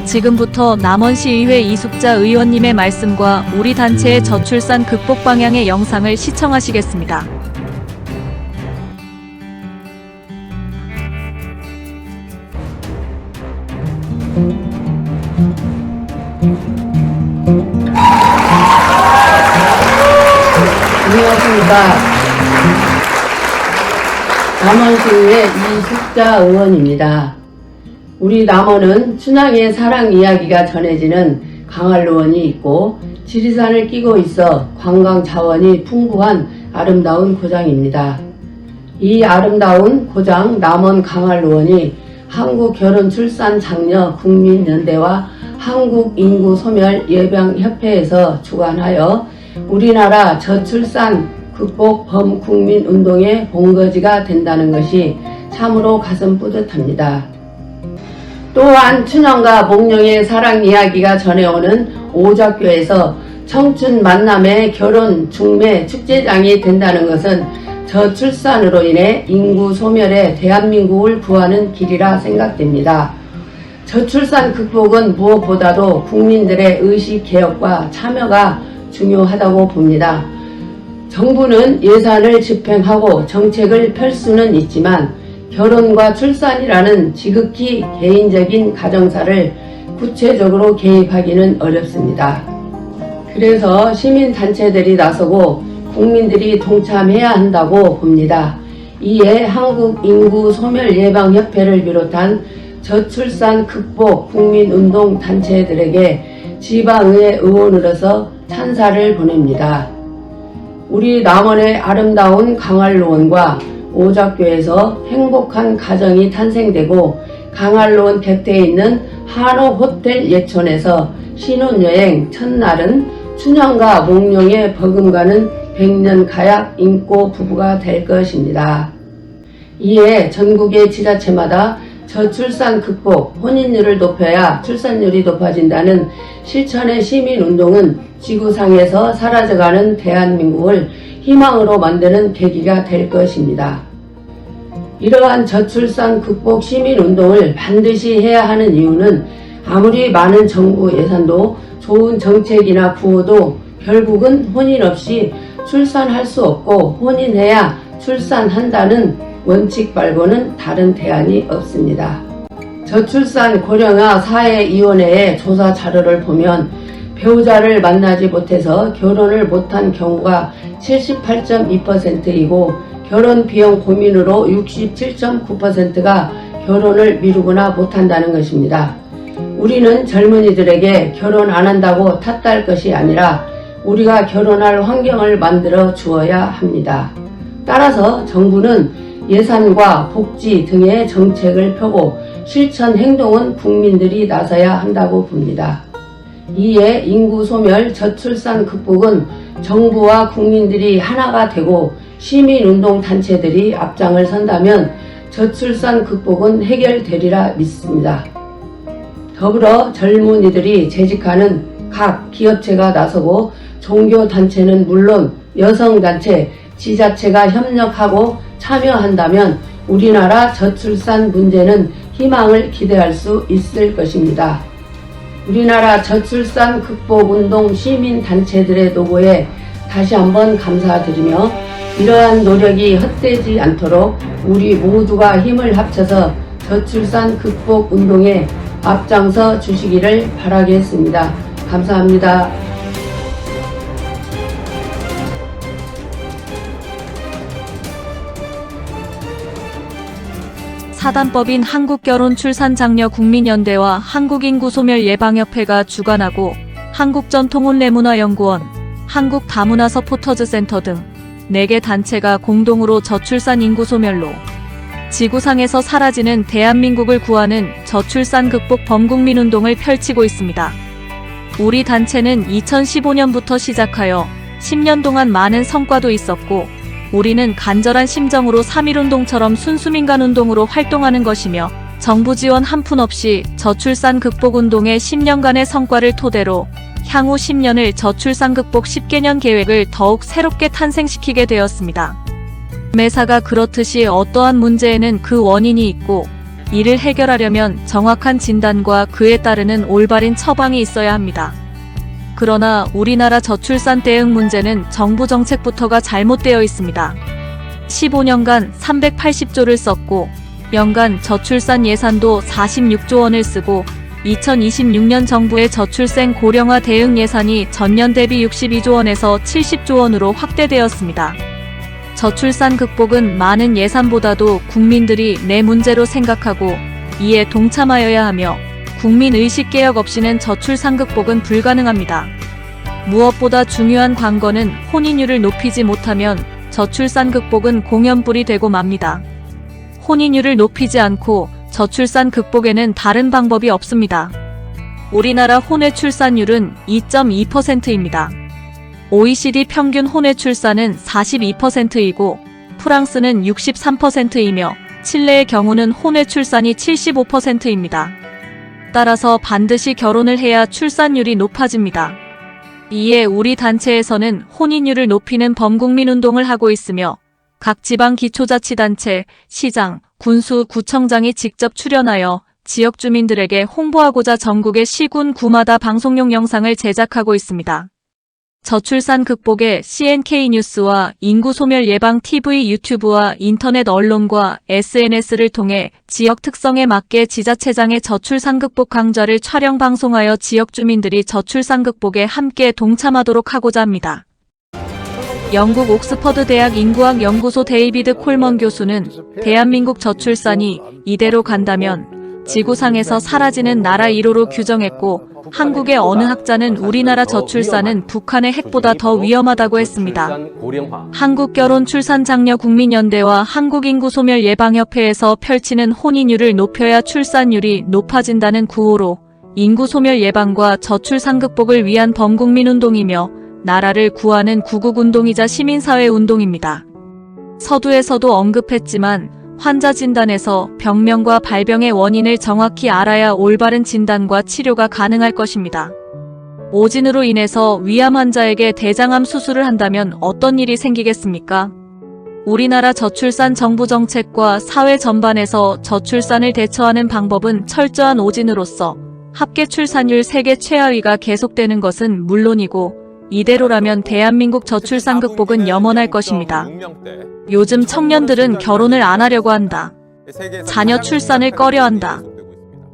지금부터 남원시의회 이숙자 의원님의 말씀과 우리 단체의 저출산 극복 방향의 영상을 시청하시겠습니다. 안녕하십니까. 남원시의회 이숙자 의원입니다. 우리 남원은 춘향의 사랑 이야기가 전해지는 강활로원이 있고 지리산을 끼고 있어 관광 자원이 풍부한 아름다운 고장입니다. 이 아름다운 고장 남원 강활로원이 한국결혼출산장려 국민연대와 한국인구소멸예방협회에서 주관하여 우리나라 저출산 극복 범국민운동의 본거지가 된다는 것이 참으로 가슴 뿌듯합니다. 또한 춘향과 몽룡의 사랑 이야기가 전해오는 오작교에서 청춘 만남의 결혼 중매 축제장이 된다는 것은 저출산으로 인해 인구 소멸에 대한민국을 구하는 길이라 생각됩니다. 저출산 극복은 무엇보다도 국민들의 의식 개혁과 참여가 중요하다고 봅니다. 정부는 예산을 집행하고 정책을 펼 수는 있지만 결혼과 출산이라는 지극히 개인적인 가정사를 구체적으로 개입하기는 어렵습니다. 그래서 시민단체들이 나서고 국민들이 동참해야 한다고 봅니다. 이에 한국인구소멸예방협회를 비롯한 저출산 극복 국민운동 단체들에게 지방의 의원으로서 찬사를 보냅니다. 우리 남원의 아름다운 강활로원과 오작교에서 행복한 가정이 탄생되고 강활로원 곁에 있는 한옥호텔 예촌에서 신혼여행 첫날은 춘향과 몽룡의 버금가는 백년 가약 인꼬 부부가 될 것입니다. 이에 전국의 지자체마다 저출산 극복, 혼인율을 높여야 출산율이 높아진다는 실천의 시민운동은 지구상에서 사라져가는 대한민국을 희망으로 만드는 계기가 될 것입니다. 이러한 저출산 극복 시민운동을 반드시 해야 하는 이유는 아무리 많은 정부 예산도 좋은 정책이나 구호도 결국은 혼인 없이 출산할 수 없고 혼인해야 출산한다는 원칙 말고는 다른 대안이 없습니다. 저출산 고령화 사회위원회의 조사 자료를 보면 배우자를 만나지 못해서 결혼을 못한 경우가 78.2%이고 결혼 비용 고민으로 67.9%가 결혼을 미루거나 못한다는 것입니다. 우리는 젊은이들에게 결혼 안 한다고 탓할 것이 아니라 우리가 결혼할 환경을 만들어 주어야 합니다. 따라서 정부는 예산과 복지 등의 정책을 펴고 실천 행동은 국민들이 나서야 한다고 봅니다. 이에 인구소멸 저출산 극복은 정부와 국민들이 하나가 되고 시민운동 단체들이 앞장을 선다면 저출산 극복은 해결되리라 믿습니다. 더불어 젊은이들이 재직하는 각 기업체가 나서고 종교단체는 물론 여성단체, 지자체가 협력하고 참여한다면 우리나라 저출산 문제는 희망을 기대할 수 있을 것입니다. 우리나라 저출산 극복운동 시민단체들의 노고에 다시 한번 감사드리며 이러한 노력이 헛되지 않도록 우리 모두가 힘을 합쳐서 저출산 극복운동에 앞장서 주시기를 바라겠습니다. 감사합니다. 사단법인 한국결혼출산장려 국민연대와 한국인구소멸예방협회가 주관하고 한국전통혼례문화연구원, 한국다문화서포터즈센터 등 4개 단체가 공동으로 저출산 인구소멸로 지구상에서 사라지는 대한민국을 구하는 저출산 극복 범국민운동을 펼치고 있습니다. 우리 단체는 2015년부터 시작하여 10년 동안 많은 성과도 있었고 우리는 간절한 심정으로 3.1운동처럼 순수민간운동으로 활동하는 것이며 정부 지원 한 푼 없이 저출산 극복운동의 10년간의 성과를 토대로 향후 10년을 저출산 극복 10개년 계획을 더욱 새롭게 탄생시키게 되었습니다. 매사가 그렇듯이 어떠한 문제에는 그 원인이 있고 이를 해결하려면 정확한 진단과 그에 따르는 올바른 처방이 있어야 합니다. 그러나 우리나라 저출산 대응 문제는 정부 정책부터가 잘못되어 있습니다. 15년간 380조를 썼고 연간 저출산 예산도 46조 원을 쓰고 2026년 정부의 저출생 고령화 대응 예산이 전년 대비 62조 원에서 70조 원으로 확대되었습니다. 저출산 극복은 많은 예산보다도 국민들이 내 문제로 생각하고 이에 동참하여야 하며 국민의식 개혁 없이는 저출산 극복은 불가능합니다. 무엇보다 중요한 관건은 혼인율을 높이지 못하면 저출산 극복은 공연불이 되고 맙니다. 혼인율을 높이지 않고 저출산 극복에는 다른 방법이 없습니다. 우리나라 혼외 출산율은 2.2%입니다. OECD 평균 혼외 출산은 42%이고 프랑스는 63%이며 칠레의 경우는 혼외 출산이 75%입니다. 따라서 반드시 결혼을 해야 출산율이 높아집니다. 이에 우리 단체에서는 혼인율을 높이는 범국민 운동을 하고 있으며 각 지방 기초자치단체, 시장, 군수, 구청장이 직접 출연하여 지역 주민들에게 홍보하고자 전국의 시군, 구마다 방송용 영상을 제작하고 있습니다. 저출산 극복에 CNK 뉴스와 인구소멸 예방 TV, 유튜브와 인터넷 언론과 SNS를 통해 지역 특성에 맞게 지자체장의 저출산 극복 강좌를 촬영 방송하여 지역 주민들이 저출산 극복에 함께 동참하도록 하고자 합니다. 영국 옥스퍼드 대학 인구학 연구소 데이비드 콜먼 교수는 대한민국 저출산이 이대로 간다면 지구상에서 사라지는 나라 1호로 규정했고 한국의 어느 학자는 우리나라 저출산은 북한의 핵보다 더 위험하다고 했습니다. 한국결혼출산장려 국민연대와 한국인구소멸예방협회에서 펼치는 혼인율을 높여야 출산율이 높아진다는 구호로 인구소멸 예방과 저출산 극복을 위한 범국민운동이며 나라를 구하는 구국운동이자 시민사회 운동입니다. 서두에서도 언급했지만 환자 진단에서 병명과 발병의 원인을 정확히 알아야 올바른 진단과 치료가 가능할 것입니다. 오진으로 인해서 위암 환자에게 대장암 수술을 한다면 어떤 일이 생기겠습니까? 우리나라 저출산 정부 정책과 사회 전반에서 저출산을 대처하는 방법은 철저한 오진으로서 합계 출산율 세계 최하위가 계속되는 것은 물론이고 이대로라면 대한민국 저출산 극복은 염원할 것입니다. 요즘 청년들은 결혼을 안 하려고 한다. 자녀 출산을 꺼려한다.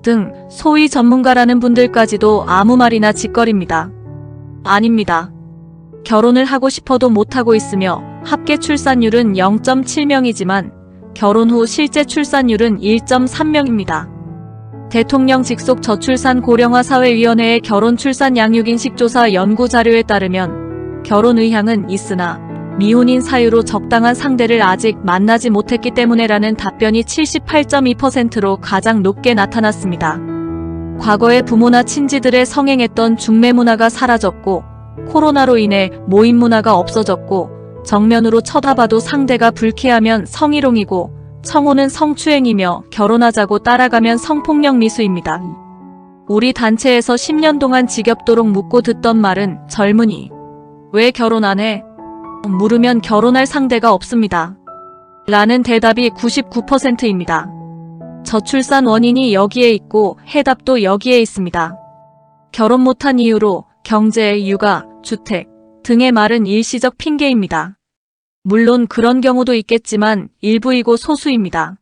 등 소위 전문가라는 분들까지도 아무 말이나 짓거립니다. 아닙니다. 결혼을 하고 싶어도 못하고 있으며 합계 출산율은 0.7명이지만 결혼 후 실제 출산율은 1.3명입니다. 대통령 직속 저출산 고령화 사회위원회의 결혼 출산 양육인식 조사 연구 자료에 따르면 결혼 의향은 있으나 미혼인 사유로 적당한 상대를 아직 만나지 못했기 때문에라는 답변이 78.2%로 가장 높게 나타났습니다. 과거에 부모나 친지들의 성행했던 중매 문화가 사라졌고 코로나로 인해 모임 문화가 없어졌고 정면으로 쳐다봐도 상대가 불쾌하면 성희롱이고 청혼은 성추행이며 결혼하자고 따라가면 성폭력 미수입니다. 우리 단체에서 10년 동안 지겹도록 묻고 듣던 말은 젊은이 왜 결혼 안 해? 물으면 결혼할 상대가 없습니다. 라는 대답이 99%입니다. 저출산 원인이 여기에 있고 해답도 여기에 있습니다. 결혼 못한 이유로 경제, 육아, 주택 등의 말은 일시적 핑계입니다. 물론 그런 경우도 있겠지만 일부이고 소수입니다.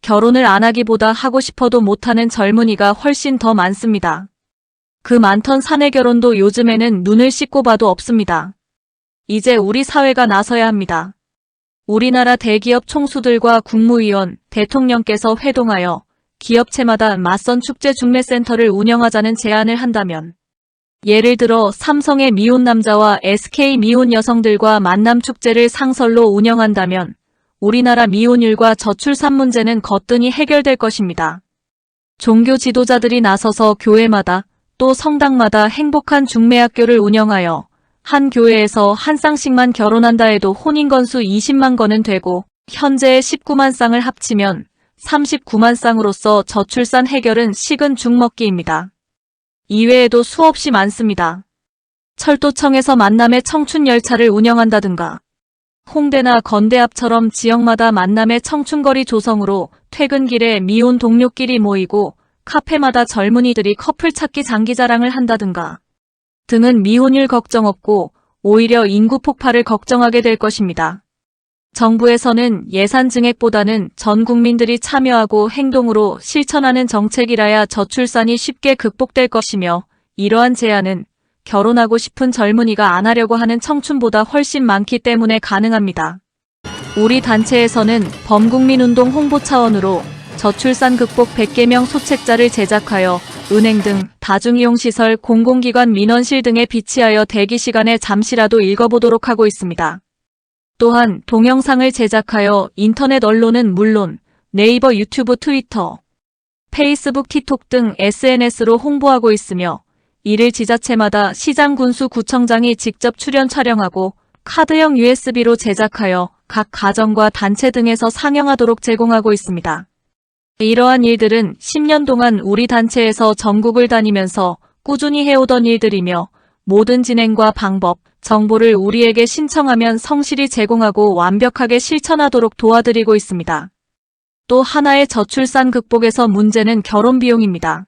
결혼을 안 하기보다 하고 싶어도 못하는 젊은이가 훨씬 더 많습니다. 그 많던 사내 결혼도 요즘에는 눈을 씻고 봐도 없습니다. 이제 우리 사회가 나서야 합니다. 우리나라 대기업 총수들과 국무위원, 대통령께서 회동하여 기업체마다 맞선 축제 중매센터를 운영하자는 제안을 한다면 예를 들어 삼성의 미혼 남자와 SK 미혼 여성들과 만남 축제를 상설로 운영한다면 우리나라 미혼율과 저출산 문제는 거뜬히 해결될 것입니다. 종교 지도자들이 나서서 교회마다 또 성당마다 행복한 중매학교를 운영하여 한 교회에서 한 쌍씩만 결혼한다 해도 혼인 건수 20만 건은 되고 현재의 19만 쌍을 합치면 39만 쌍으로서 저출산 해결은 식은 죽 먹기입니다. 이외에도 수없이 많습니다. 철도청에서 만남의 청춘 열차를 운영한다든가 홍대나 건대 앞처럼 지역마다 만남의 청춘거리 조성으로 퇴근길에 미혼 동료끼리 모이고 카페마다 젊은이들이 커플 찾기 장기자랑을 한다든가 등은 미혼율 걱정 없고 오히려 인구 폭발을 걱정하게 될 것입니다. 정부에서는 예산 증액보다는 전 국민들이 참여하고 행동으로 실천하는 정책이라야 저출산이 쉽게 극복될 것이며 이러한 제안은 결혼하고 싶은 젊은이가 안 하려고 하는 청춘보다 훨씬 많기 때문에 가능합니다. 우리 단체에서는 범국민운동 홍보 차원으로 저출산 극복 100개명 소책자를 제작하여 은행 등 다중이용시설, 공공기관 민원실 등에 비치하여 대기시간에 잠시라도 읽어보도록 하고 있습니다. 또한 동영상을 제작하여 인터넷 언론은 물론 네이버, 유튜브, 트위터, 페이스북, 틱톡 등 SNS로 홍보하고 있으며 이를 지자체마다 시장, 군수, 구청장이 직접 출연 촬영하고 카드형 USB로 제작하여 각 가정과 단체 등에서 상영하도록 제공하고 있습니다. 이러한 일들은 10년 동안 우리 단체에서 전국을 다니면서 꾸준히 해오던 일들이며 모든 진행과 방법, 정보를 우리에게 신청하면 성실히 제공하고 완벽하게 실천하도록 도와드리고 있습니다. 또 하나의 저출산 극복에서 문제는 결혼 비용입니다.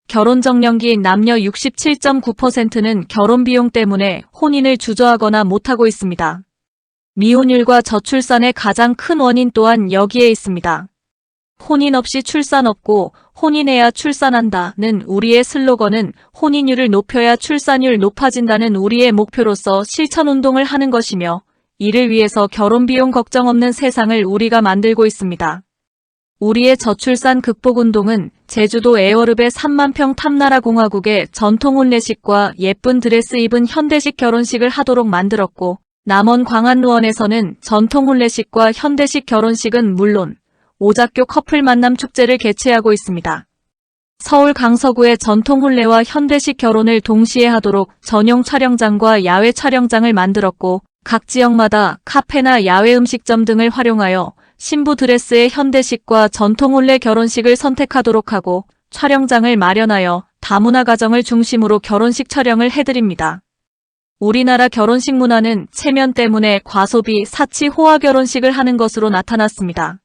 결혼정년기 남녀 67.9%는 결혼 비용 때문에 혼인을 주저하거나 못하고 있습니다. 미혼율과 저출산의 가장 큰 원인 또한 여기에 있습니다. 혼인 없이 출산 없고 혼인해야 출산한다는 우리의 슬로건은 혼인율을 높여야 출산율 높아진다는 우리의 목표로서 실천운동을 하는 것이며 이를 위해서 결혼 비용 걱정 없는 세상을 우리가 만들고 있습니다. 우리의 저출산 극복운동은 제주도 애월읍의 3만평 탐나라 공화국의 전통 혼례식과 예쁜 드레스 입은 현대식 결혼식을 하도록 만들었고 남원 광안루원에서는 전통 혼례식과 현대식 결혼식은 물론 오작교 커플 만남 축제를 개최하고 있습니다. 서울 강서구의 전통 혼례와 현대식 결혼을 동시에 하도록 전용 촬영장과 야외 촬영장을 만들었고 각 지역마다 카페나 야외 음식점 등을 활용하여 신부 드레스의 현대식과 전통 혼례 결혼식을 선택하도록 하고 촬영장을 마련하여 다문화 가정을 중심으로 결혼식 촬영을 해드립니다. 우리나라 결혼식 문화는 체면 때문에 과소비, 사치, 호화 결혼식을 하는 것으로 나타났습니다.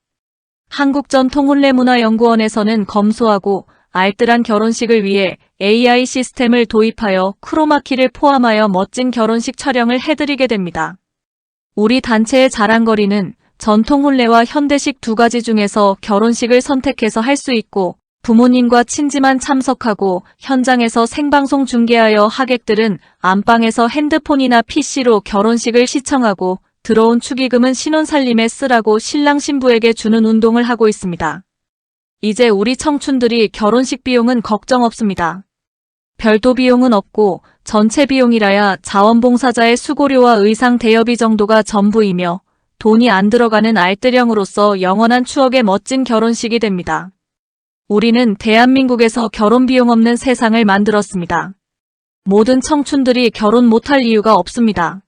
한국전통혼례문화연구원에서는 검소하고 알뜰한 결혼식을 위해 AI 시스템을 도입하여 크로마키를 포함하여 멋진 결혼식 촬영을 해드리게 됩니다. 우리 단체의 자랑거리는 전통혼례와 현대식 두 가지 중에서 결혼식을 선택해서 할 수 있고 부모님과 친지만 참석하고 현장에서 생방송 중계하여 하객들은 안방에서 핸드폰이나 PC로 결혼식을 시청하고 들어온 축의금은 신혼살림에 쓰라고 신랑 신부에게 주는 운동을 하고 있습니다. 이제 우리 청춘들이 결혼식 비용은 걱정 없습니다. 별도 비용은 없고 전체 비용이라야 자원봉사자의 수고료와 의상 대여비 정도가 전부이며 돈이 안 들어가는 알뜰형으로서 영원한 추억의 멋진 결혼식이 됩니다. 우리는 대한민국에서 결혼 비용 없는 세상을 만들었습니다. 모든 청춘들이 결혼 못할 이유가 없습니다.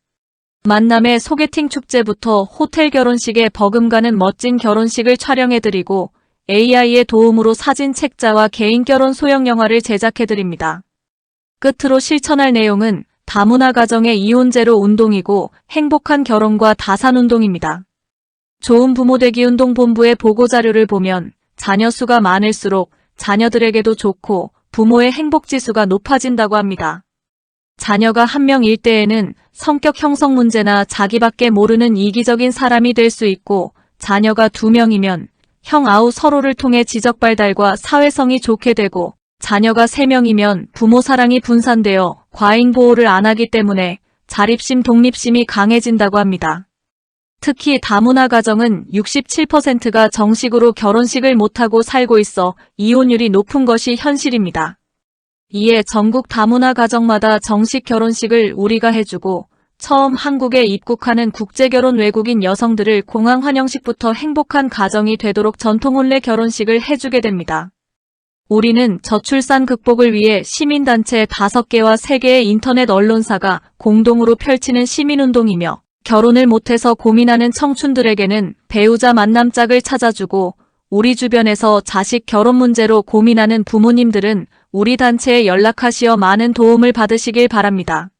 만남의 소개팅 축제부터 호텔 결혼식에 버금가는 멋진 결혼식을 촬영해드리고 AI의 도움으로 사진 책자와 개인 결혼 소형 영화를 제작해드립니다. 끝으로 실천할 내용은 다문화 가정의 이혼 제로 운동이고 행복한 결혼과 다산 운동입니다. 좋은 부모되기 운동본부의 보고자료를 보면 자녀 수가 많을수록 자녀들에게도 좋고 부모의 행복지수가 높아진다고 합니다. 자녀가 한 명일 때에는 성격 형성 문제나 자기밖에 모르는 이기적인 사람이 될 수 있고 자녀가 2명이면 형 아우 서로를 통해 지적 발달과 사회성이 좋게 되고 자녀가 3명이면 부모 사랑이 분산되어 과잉 보호를 안 하기 때문에 자립심, 독립심이 강해진다고 합니다. 특히 다문화 가정은 67%가 정식으로 결혼식을 못하고 살고 있어 이혼율이 높은 것이 현실입니다. 이에 전국 다문화 가정마다 정식 결혼식을 우리가 해주고 처음 한국에 입국하는 국제결혼 외국인 여성들을 공항 환영식부터 행복한 가정이 되도록 전통혼례 결혼식을 해주게 됩니다. 우리는 저출산 극복을 위해 시민단체 5개와 3개의 인터넷 언론사가 공동으로 펼치는 시민운동이며 결혼을 못해서 고민하는 청춘들에게는 배우자 만남짝을 찾아주고 우리 주변에서 자식 결혼 문제로 고민하는 부모님들은 우리 단체에 연락하시어 많은 도움을 받으시길 바랍니다.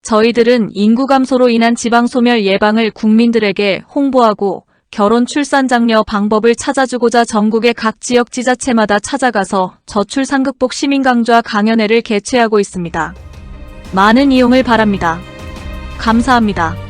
저희들은 인구 감소로 인한 지방 소멸 예방을 국민들에게 홍보하고 결혼 출산 장려 방법을 찾아주고자 전국의 각 지역 지자체마다 찾아가서 저출산 극복 시민 강좌 강연회를 개최하고 있습니다. 많은 이용을 바랍니다. 감사합니다.